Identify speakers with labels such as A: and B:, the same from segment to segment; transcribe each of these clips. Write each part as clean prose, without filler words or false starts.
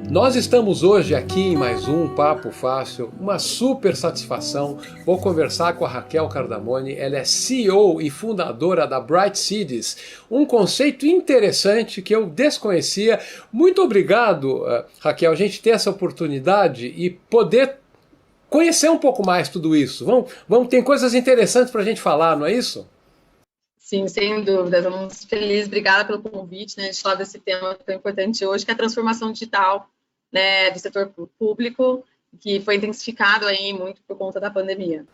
A: Nós estamos hoje aqui em mais um Papo Fácil, uma super satisfação. Vou conversar com a Raquel Cardamone, ela é CEO e fundadora da Bright Cities, um conceito interessante que eu desconhecia. Muito obrigado, Raquel, a gente ter essa oportunidade e poder conhecer um pouco mais tudo isso. Tem coisas interessantes para a gente falar, não é isso?
B: Sim, sem dúvida. Estamos felizes. Obrigada pelo convite, né, de falar desse tema tão importante hoje, que é a transformação digital, né, do setor público, que foi intensificado aí muito por conta da pandemia.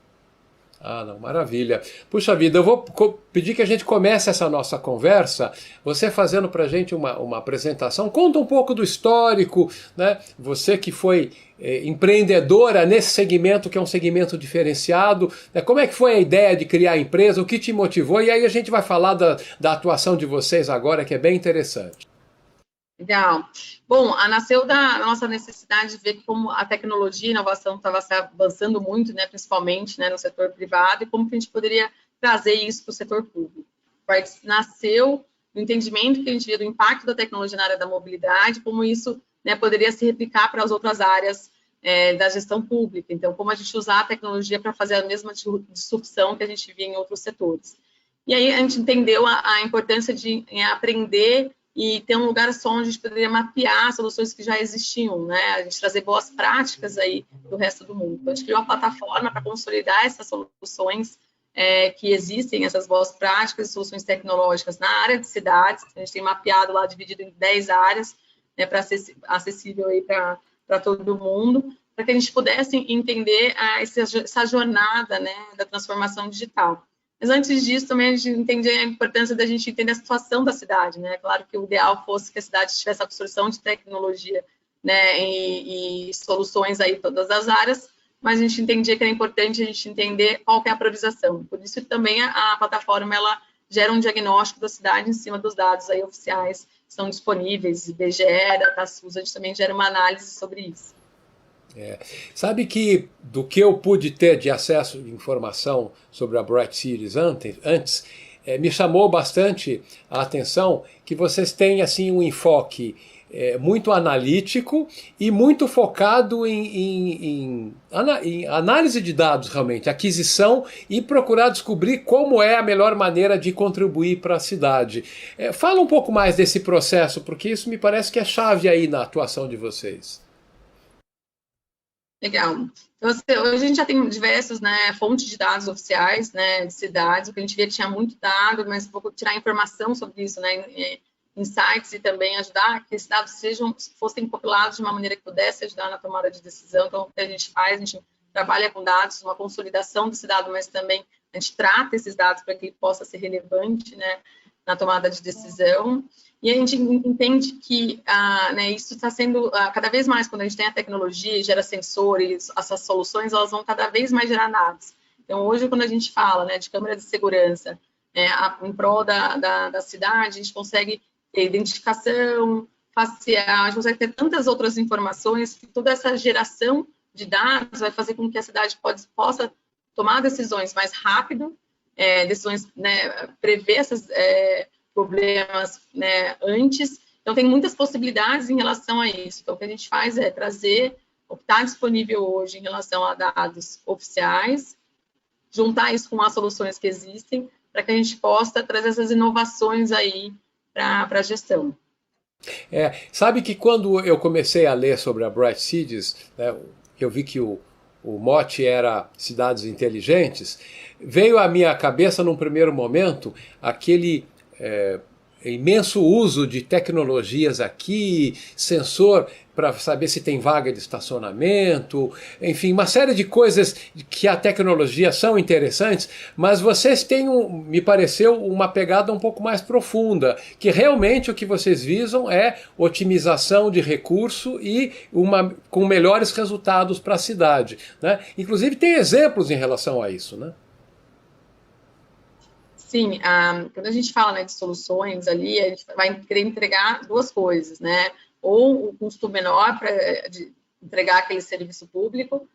A: Ah, não, maravilha. Puxa vida, eu vou pedir que a gente comece essa nossa conversa, você fazendo para a gente uma apresentação, conta um pouco do histórico, né? Você que foi empreendedora nesse segmento, que é um segmento diferenciado, né? Como é que foi a ideia de criar a empresa, o que te motivou, e aí a gente vai falar da atuação de vocês agora, que é bem interessante.
B: Legal. Bom, nasceu da nossa necessidade de ver como a tecnologia e a inovação estava se avançando muito, né, principalmente, né, no setor privado, e como que a gente poderia trazer isso para o setor público. Nasceu no entendimento que a gente via do impacto da tecnologia na área da mobilidade, como isso, né, poderia se replicar para as outras áreas da gestão pública. Então, como a gente usar a tecnologia para fazer a mesma disrupção que a gente via em outros setores. E aí a gente entendeu a importância de aprender e ter um lugar só onde a gente poderia mapear soluções que já existiam, né? A gente trazer boas práticas aí do resto do mundo. Então, a gente criou uma plataforma para consolidar essas soluções que existem, essas boas práticas e soluções tecnológicas na área de cidades. A gente tem mapeado lá, dividido em 10 áreas, né, para acessível aí para todo mundo, para que a gente pudesse entender essa jornada, né, da transformação digital. Mas antes disso, também a gente entendia a importância da gente entender a situação da cidade, né? Claro que o ideal fosse que a cidade tivesse absorção de tecnologia, né, e soluções aí em todas as áreas, mas a gente entendia que era importante a gente entender qual que é a priorização. Por isso também a plataforma ela gera um diagnóstico da cidade em cima dos dados aí oficiais que estão disponíveis, IBGE, DataSUS, a gente também gera uma análise sobre isso.
A: Sabe que do que eu pude ter de acesso de informação sobre a Bright Cities antes me chamou bastante a atenção que vocês têm assim um enfoque muito analítico e muito focado em análise de dados realmente, aquisição e procurar descobrir como é a melhor maneira de contribuir para a cidade. Fala um pouco mais desse processo, porque isso me parece que é chave aí na atuação de vocês.
B: Legal. Então, hoje a gente já tem diversas, né, fontes de dados oficiais, né, de cidades. O que a gente via que tinha muito dado, mas um pouco tirar informação sobre isso, né, insights e também ajudar que esses dados fossem compilados de uma maneira que pudesse ajudar na tomada de decisão. Então, o que a gente faz, a gente trabalha com dados, uma consolidação desse dado, mas também a gente trata esses dados para que ele possa ser relevante, né, na tomada de decisão. E a gente entende que né, isso está sendo cada vez mais, quando a gente tem a tecnologia e gera sensores, essas soluções, elas vão cada vez mais gerar dados. Então, hoje, quando a gente fala, né, de câmera de segurança em prol da cidade, a gente consegue ter identificação facial, a gente consegue ter tantas outras informações que toda essa geração de dados vai fazer com que a cidade possa tomar decisões mais rápido, decisões, né, prever esses problemas, né, antes. Então, tem muitas possibilidades em relação a isso. Então, o que a gente faz é trazer o que está disponível hoje em relação a dados oficiais, juntar isso com as soluções que existem, para que a gente possa trazer essas inovações aí para a gestão.
A: Sabe que quando eu comecei a ler sobre a Bright Cities, né, eu vi que o mote era cidades inteligentes, veio à minha cabeça num primeiro momento aquele imenso uso de tecnologias aqui, sensor para saber se tem vaga de estacionamento, enfim, uma série de coisas que a tecnologia são interessantes, mas vocês têm, me pareceu, uma pegada um pouco mais profunda, que realmente o que vocês visam é otimização de recurso e com melhores resultados para a cidade, né? Inclusive tem exemplos em relação a isso, né?
B: Sim, quando a gente fala, né, de soluções ali, a gente vai querer entregar duas coisas, né? Ou o custo menor de entregar aquele serviço público,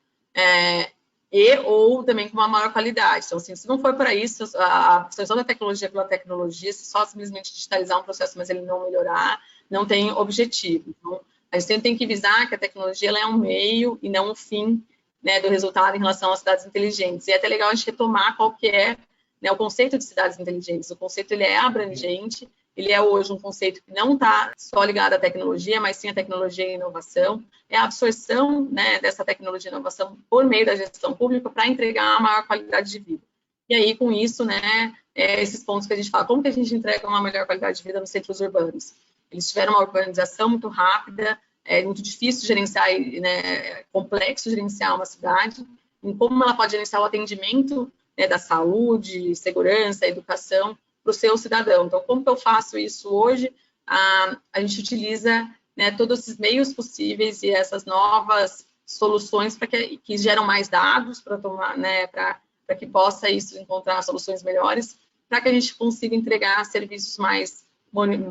B: ou também com uma maior qualidade. Então, assim, se não for para isso, a absorção da tecnologia pela tecnologia, se só simplesmente digitalizar um processo, mas ele não melhorar, não tem objetivo. Então, A gente sempre tem que visar que a tecnologia ela é um meio e não um fim, né, do resultado em relação às cidades inteligentes. E é até legal a gente retomar qual que é, né, o conceito de cidades inteligentes. O conceito ele é abrangente, ele é hoje um conceito que não está só ligado à tecnologia, mas sim à tecnologia e inovação. É a absorção, né, dessa tecnologia e inovação por meio da gestão pública para entregar uma maior qualidade de vida. E aí, com isso, né, esses pontos que a gente fala, como que a gente entrega uma melhor qualidade de vida nos centros urbanos? Eles tiveram uma urbanização muito rápida, é muito difícil gerenciar, né, complexo gerenciar uma cidade, em como ela pode gerenciar o atendimento, né, da saúde, segurança, educação para o seu cidadão. Então, como que eu faço isso hoje? A gente utiliza, né, todos esses meios possíveis e essas novas soluções para que geram mais dados para tomar, né, para que possa isso encontrar soluções melhores, para que a gente consiga entregar serviços mais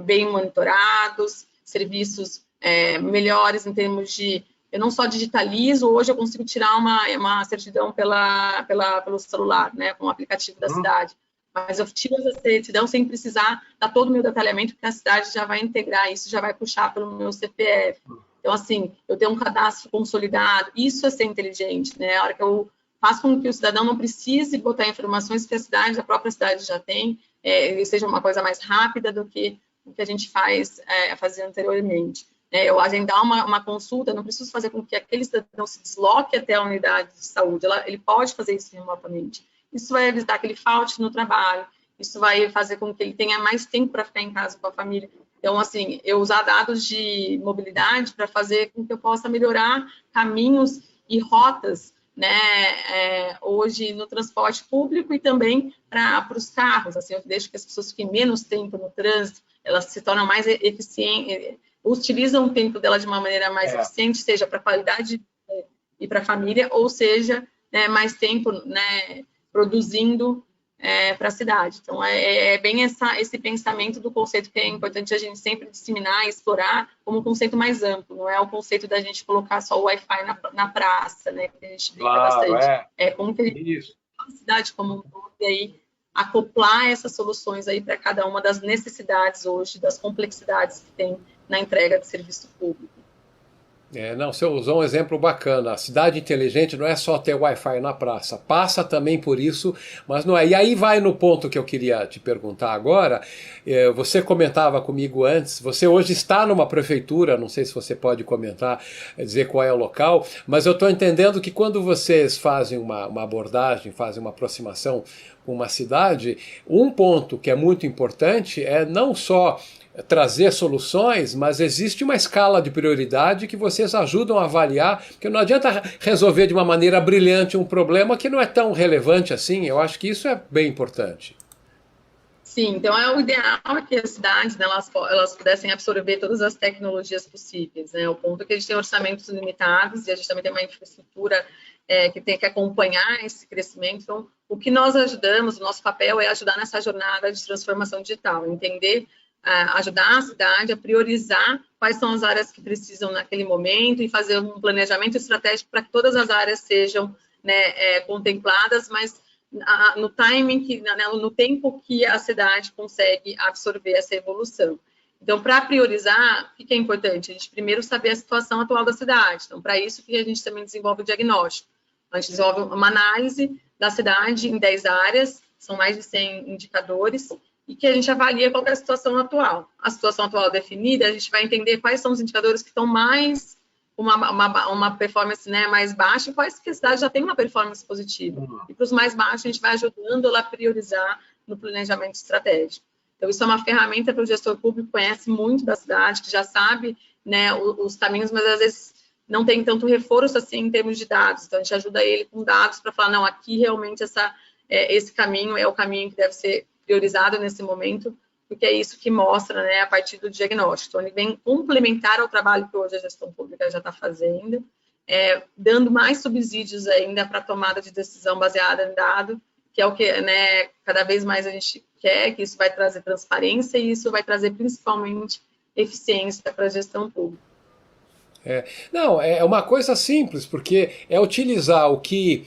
B: bem monitorados, serviços melhores em termos de... Eu não só digitalizo, hoje eu consigo tirar uma certidão pelo celular, né, com o aplicativo da cidade, mas eu tiro essa certidão sem precisar dar todo o meu detalhamento, porque a cidade já vai integrar isso, já vai puxar pelo meu CPF. Então, assim, eu tenho um cadastro consolidado, isso é ser inteligente, né, a hora que eu faço com que o cidadão não precise botar informações que a própria cidade já tem, seja uma coisa mais rápida do que o que a gente fazia anteriormente. Eu agendar uma consulta, não preciso fazer com que aquele cidadão se desloque até a unidade de saúde, ele pode fazer isso remotamente. Isso vai evitar que ele falte no trabalho, isso vai fazer com que ele tenha mais tempo para ficar em casa com a família. Então, assim, eu usar dados de mobilidade para fazer com que eu possa melhorar caminhos e rotas, né, hoje no transporte público e também para os carros. Assim, eu deixo que as pessoas fiquem menos tempo no trânsito, elas se tornam mais eficientes, utilizam o tempo dela de uma maneira mais eficiente, seja para a qualidade e para a família, ou seja, né, mais tempo, né, produzindo para a cidade. Então, bem esse pensamento do conceito que é importante a gente sempre disseminar e explorar como um conceito mais amplo, não é o conceito da gente colocar só o Wi-Fi na praça, né, que a gente brinca bastante. Como que a gente a cidade como um todo, e aí acoplar essas soluções aí para cada uma das necessidades hoje, das complexidades que tem na entrega de serviço público.
A: Não, você usou um exemplo bacana. A cidade inteligente não é só ter Wi-Fi na praça, passa também por isso, mas não é. E aí vai no ponto que eu queria te perguntar agora. Você comentava comigo antes, você hoje está numa prefeitura, não sei se você pode comentar, dizer qual é o local, mas eu estou entendendo que quando vocês fazem uma abordagem, fazem uma aproximação com uma cidade, um ponto que é muito importante é não só trazer soluções, mas existe uma escala de prioridade que vocês ajudam a avaliar, porque não adianta resolver de uma maneira brilhante um problema que não é tão relevante assim. Eu acho que isso é bem importante.
B: Sim, então o ideal é que as cidades, né, elas pudessem absorver todas as tecnologias possíveis, né? O ponto é que a gente tem orçamentos limitados e a gente também tem uma infraestrutura que tem que acompanhar esse crescimento. Então, o que nós ajudamos, o nosso papel é ajudar nessa jornada de transformação digital, entender, ajudar a cidade a priorizar quais são as áreas que precisam naquele momento e fazer um planejamento estratégico para que todas as áreas sejam, né, contempladas, mas no timing, no tempo que a cidade consegue absorver essa evolução. Então, para priorizar, o que é importante? A gente primeiro saber a situação atual da cidade. Então, para isso que a gente também desenvolve o diagnóstico. A gente desenvolve uma análise da cidade em 10 áreas, são mais de 100 indicadores, e que a gente avalia qual é a situação atual. A situação atual definida, a gente vai entender quais são os indicadores que estão mais uma performance, né, mais baixa, e quais que a cidade já tem uma performance positiva. E para os mais baixos, a gente vai ajudando ela a priorizar no planejamento estratégico. Então, isso é uma ferramenta para o gestor público que conhece muito da cidade, que já sabe, né, os caminhos, mas às vezes não tem tanto reforço assim em termos de dados. Então, a gente ajuda ele com dados para falar, não, aqui realmente esse caminho é o caminho que deve ser priorizado nesse momento, porque é isso que mostra, né, a partir do diagnóstico. Então, ele vem complementar ao trabalho que hoje a gestão pública já está fazendo, dando mais subsídios ainda para a tomada de decisão baseada em dado, que é o que, né, cada vez mais a gente quer, que isso vai trazer transparência e isso vai trazer principalmente eficiência para a gestão pública.
A: Não, é uma coisa simples, porque é utilizar o que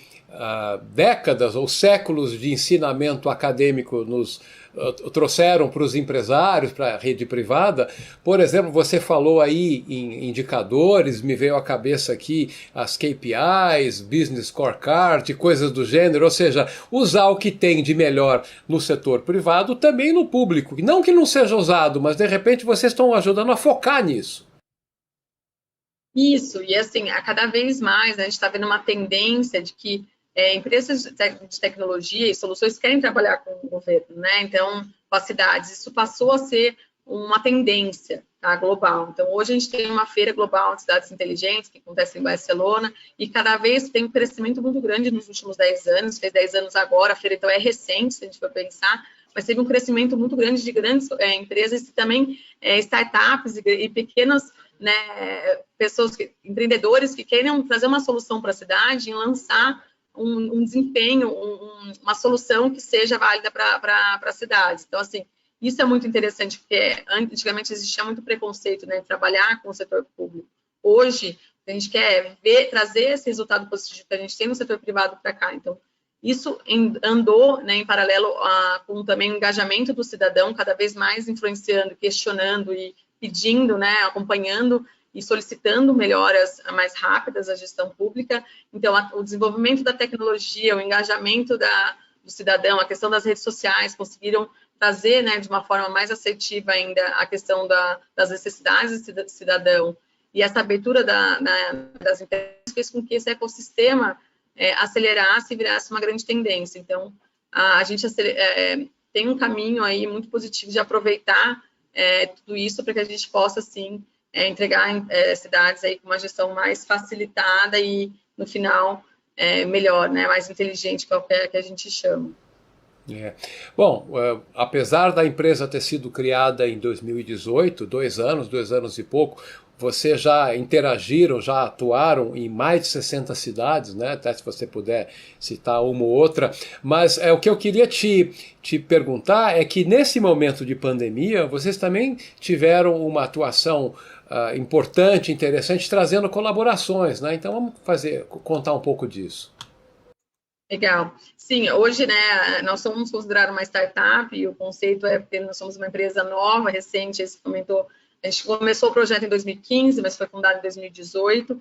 A: décadas ou séculos de ensinamento acadêmico nos trouxeram para os empresários, para a rede privada. Por exemplo, você falou aí em indicadores, me veio à cabeça aqui as KPIs, Business Scorecard, coisas do gênero, ou seja, usar o que tem de melhor no setor privado também no público. Não que não seja usado, mas de repente vocês estão ajudando a focar nisso.
B: Isso, e assim, a cada vez mais, né, a gente está vendo uma tendência de que empresas de tecnologia e soluções querem trabalhar com o governo, né? Então, com as cidades, isso passou a ser uma tendência, tá, global. Então, hoje a gente tem uma feira global de cidades inteligentes que acontece em Barcelona e cada vez tem um crescimento muito grande nos últimos 10 anos, fez 10 anos agora, a feira então é recente, se a gente for pensar, mas teve um crescimento muito grande de grandes empresas e também startups e pequenas, né, pessoas, empreendedores que queiram trazer uma solução para a cidade e lançar um desempenho, uma solução que seja válida para as cidades. Então, assim, isso é muito interessante, porque antigamente existia muito preconceito, né, de trabalhar com o setor público. Hoje, a gente quer trazer esse resultado positivo que a gente tem no setor privado para cá. Então, isso andou, né, em paralelo com também o engajamento do cidadão, cada vez mais influenciando, questionando e pedindo, né, acompanhando e solicitando melhoras mais rápidas à gestão pública. Então, o desenvolvimento da tecnologia, o engajamento do cidadão, a questão das redes sociais, conseguiram trazer, né, de uma forma mais assertiva ainda a questão das necessidades do cidadão e essa abertura das empresas fez com que esse ecossistema acelerasse e virasse uma grande tendência. Então, a gente tem um caminho aí muito positivo de aproveitar tudo isso para que a gente possa, sim, entregar cidades aí com uma gestão mais facilitada e, no final, melhor, né, mais inteligente, que é o que a gente chama.
A: Bom, apesar da empresa ter sido criada em 2018, 2 anos e pouco, vocês já interagiram, já atuaram em mais de 60 cidades, né? Até se você puder citar uma ou outra. Mas o que eu queria te perguntar é que nesse momento de pandemia, vocês também tiveram uma atuação importante, interessante, trazendo colaborações, né? Então vamos contar um pouco disso.
B: Legal. Sim, hoje, né, nós somos considerados uma startup e o conceito é porque nós somos uma empresa nova, recente, você comentou, a gente começou o projeto em 2015, mas foi fundado em 2018,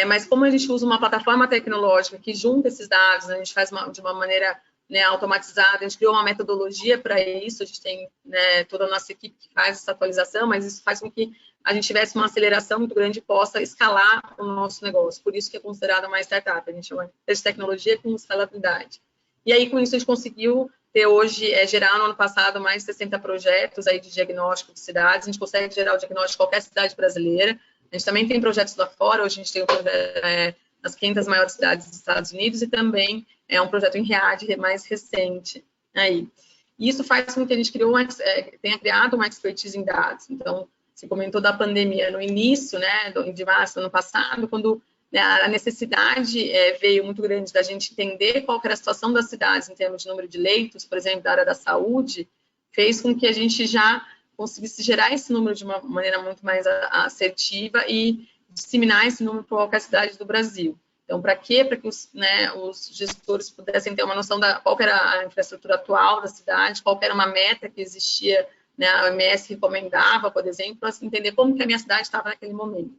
B: mas como a gente usa uma plataforma tecnológica que junta esses dados, né, a gente faz de uma maneira, né, automatizada, a gente criou uma metodologia para isso, a gente tem, né, toda a nossa equipe que faz essa atualização, mas isso faz com que a gente tivesse uma aceleração muito grande e possa escalar o nosso negócio. Por isso que é considerado uma startup. A gente chama de tecnologia com escalabilidade. E aí, com isso, a gente conseguiu ter hoje, gerar no ano passado mais de 60 projetos aí de diagnóstico de cidades. A gente consegue gerar o diagnóstico de qualquer cidade brasileira. A gente também tem projetos lá fora. Hoje a gente tem um projeto nas 500 maiores cidades dos Estados Unidos e também um projeto em Riad mais recente. Aí. E isso faz com que a gente tenha criado uma expertise em dados. Então, você comentou da pandemia no início, né, de março do ano passado, quando, né, a necessidade veio muito grande da gente entender qual era a situação das cidades em termos de número de leitos, por exemplo, da área da saúde, fez com que a gente já conseguisse gerar esse número de uma maneira muito mais assertiva e disseminar esse número para qualquer cidade do Brasil. Então, para quê? Para que os gestores pudessem ter uma noção da qual era a infraestrutura atual da cidade, qual era uma meta que existia, né, a OMS recomendava, por exemplo, para entender como que a minha cidade estava naquele momento.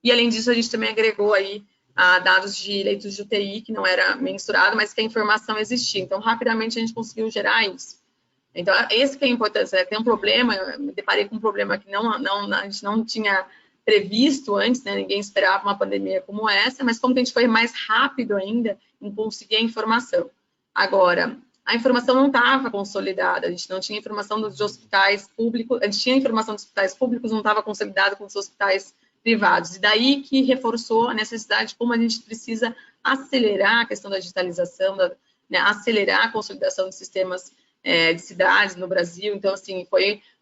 B: E, além disso, a gente também agregou aí dados de leitos de UTI, que não era mensurado, mas que a informação existia. Então, rapidamente, a gente conseguiu gerar isso. Então, esse que é importante. Tem um problema, eu me deparei com um problema que a gente não tinha previsto antes, né, ninguém esperava uma pandemia como essa, mas como que a gente foi mais rápido ainda em conseguir a informação. Agora, a informação não estava consolidada, a gente não tinha informação dos hospitais públicos, a gente tinha informação dos hospitais públicos, não estava consolidada com os hospitais privados. E daí que reforçou a necessidade de como a gente precisa acelerar a questão da digitalização, né, acelerar a consolidação de sistemas de cidades no Brasil. Então, assim,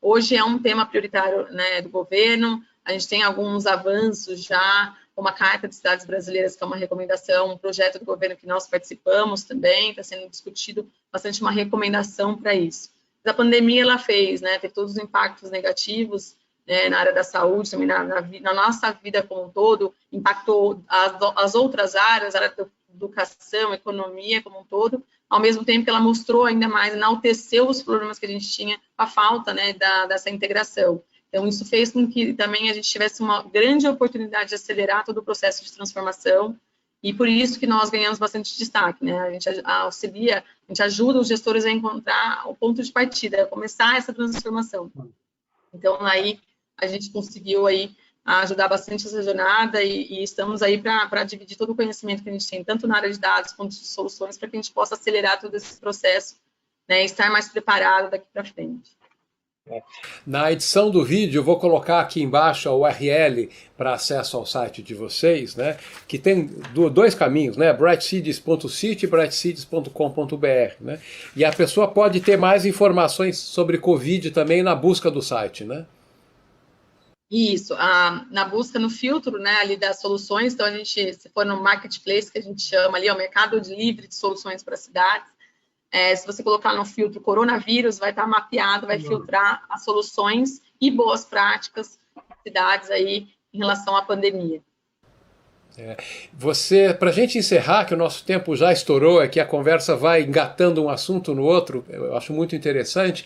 B: hoje é um tema prioritário, né, do governo. A gente tem alguns avanços já, como a Carta de Cidades Brasileiras, que é uma recomendação, um projeto do governo que nós participamos também, está sendo discutido bastante uma recomendação para isso. Mas a pandemia, ela fez, né, teve todos os impactos negativos, né, na área da saúde, também na nossa vida como um todo, impactou as outras áreas, a área educação, economia como um todo, ao mesmo tempo que ela mostrou ainda mais, enalteceu os problemas que a gente tinha, a falta, né, dessa integração. Então, isso fez com que também a gente tivesse uma grande oportunidade de acelerar todo o processo de transformação, e por isso que nós ganhamos bastante destaque, né? A gente auxilia, a gente ajuda os gestores a encontrar o ponto de partida, a começar essa transformação. Então, aí, a gente conseguiu aí ajudar bastante essa jornada e estamos aí para dividir todo o conhecimento que a gente tem, tanto na área de dados quanto de soluções, para que a gente possa acelerar todo esse processo, né, e estar mais preparado daqui para frente.
A: Na edição do vídeo, eu vou colocar aqui embaixo a URL para acesso ao site de vocês, né? Que tem dois caminhos, né? brightseeds.city e brightseeds.com.br, né? E a pessoa pode ter mais informações sobre Covid também na busca do site, né?
B: Isso, na busca no filtro, né, ali das soluções, então a gente, se for no marketplace, que a gente chama ali, é o mercado livre de soluções para cidades, se você colocar no filtro coronavírus, vai estar mapeado, vai filtrar as soluções e boas práticas das cidades aí em relação à pandemia.
A: Para a gente encerrar, que o nosso tempo já estourou, é que a conversa vai engatando um assunto no outro, eu acho muito interessante.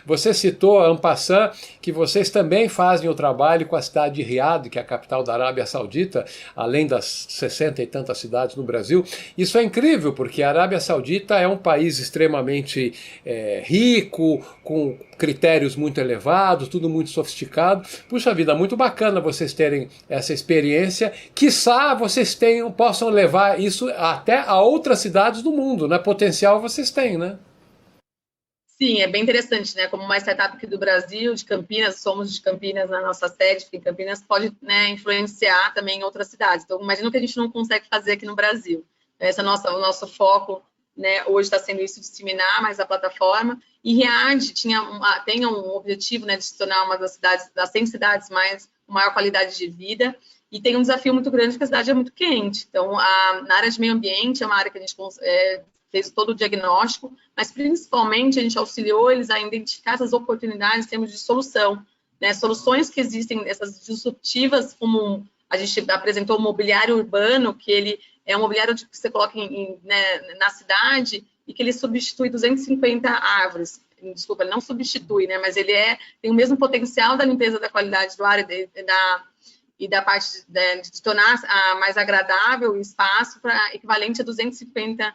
A: Você citou, en passant, que vocês também fazem o trabalho com a cidade de Riad, que é a capital da Arábia Saudita, além das 60 e tantas cidades no Brasil. Isso é incrível, porque a Arábia Saudita é um país extremamente rico, com critérios muito elevados, tudo muito sofisticado. Puxa vida, muito bacana vocês terem essa experiência. Quiçá vocês possam levar isso até a outras cidades do mundo, né? Potencial vocês têm, né?
B: Sim, é bem interessante, né? Como uma startup aqui do Brasil, de Campinas, somos de Campinas, na nossa sede, que em Campinas pode, né, influenciar também em outras cidades. Então, imagina o que a gente não consegue fazer aqui no Brasil. O nosso foco, né, hoje está sendo isso, disseminar mais a plataforma. E Riad tem um objetivo, né, de se tornar uma das 100 cidades com maior qualidade de vida. E tem um desafio muito grande, porque a cidade é muito quente. Então, na área de meio ambiente, é uma área que a gente fez todo o diagnóstico, mas principalmente a gente auxiliou eles a identificar essas oportunidades em termos de solução, né? Soluções que existem, essas disruptivas, como a gente apresentou o mobiliário urbano, que ele é um mobiliário que você coloca né, na cidade e que ele substitui 250 árvores. Desculpa, ele não substitui, né? Mas ele tem o mesmo potencial da limpeza da qualidade do ar e da parte de tornar mais agradável o espaço para equivalente a 250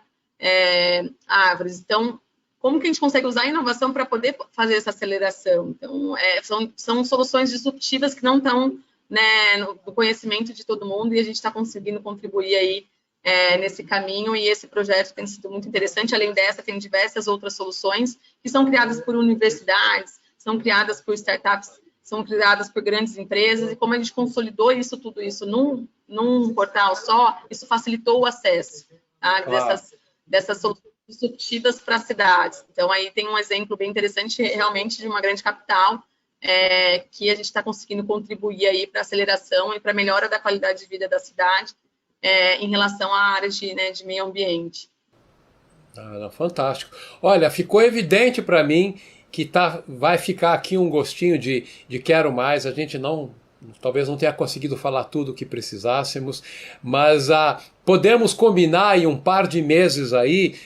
B: árvores. Então, como que a gente consegue usar a inovação para poder fazer essa aceleração? Então, são soluções disruptivas que não estão, né, no conhecimento de todo mundo, e a gente está conseguindo contribuir aí nesse caminho, e esse projeto tem sido muito interessante. Além dessa, tem diversas outras soluções que são criadas por universidades, são criadas por startups, são criadas por grandes empresas, e como a gente consolidou tudo isso num portal só, isso facilitou o acesso, tá, dessas soluções disruptivas para as cidades. Então, aí tem um exemplo bem interessante, realmente, de uma grande capital, que a gente está conseguindo contribuir aí para a aceleração e para a melhora da qualidade de vida da cidade, em relação à área de meio ambiente.
A: Fantástico. Olha, ficou evidente para mim que vai ficar aqui um gostinho de quero mais. A gente talvez não tenha conseguido falar tudo o que precisássemos, mas podemos combinar em um par de meses aí,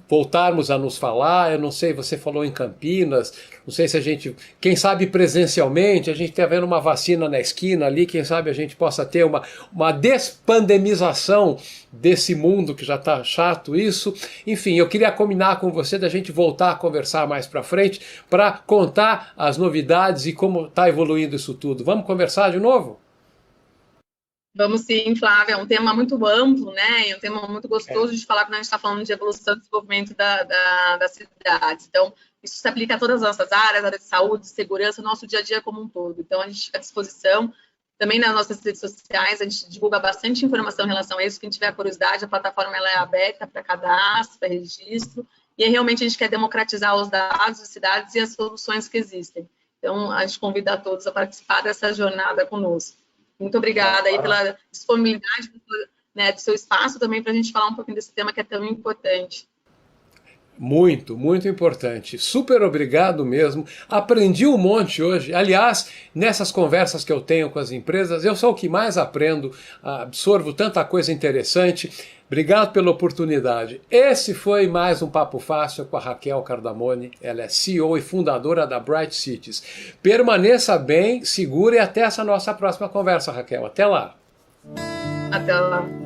A: voltarmos a nos falar. Eu não sei, você falou em Campinas, não sei se a gente, quem sabe presencialmente, a gente está vendo uma vacina na esquina ali, quem sabe a gente possa ter uma despandemização desse mundo que já está chato isso. Enfim, eu queria combinar com você da gente voltar a conversar mais para frente para contar as novidades e como está evoluindo isso tudo. Vamos conversar de novo?
B: Vamos sim, Flávia, é um tema muito amplo, né, e um tema muito gostoso de falar quando a gente está falando de evolução e desenvolvimento das cidades. Então, isso se aplica a todas as nossas áreas, área de saúde, segurança, nosso dia a dia como um todo. Então, a gente fica à disposição. Também nas nossas redes sociais, a gente divulga bastante informação em relação a isso. Quem tiver curiosidade, a plataforma ela é aberta para cadastro, para registro, e aí, realmente a gente quer democratizar os dados das cidades e as soluções que existem. Então, a gente convida a todos a participar dessa jornada conosco. Muito obrigada aí pela disponibilidade, né, do seu espaço também para a gente falar um pouquinho desse tema que é tão importante.
A: Muito, muito importante. Super obrigado mesmo. Aprendi um monte hoje. Aliás, nessas conversas que eu tenho com as empresas, eu sou o que mais aprendo, absorvo tanta coisa interessante. Obrigado pela oportunidade. Esse foi mais um Papo Fácil com a Raquel Cardamone. Ela é CEO e fundadora da Bright Cities. Permaneça bem, segure até essa nossa próxima conversa, Raquel. Até lá.
B: Até lá.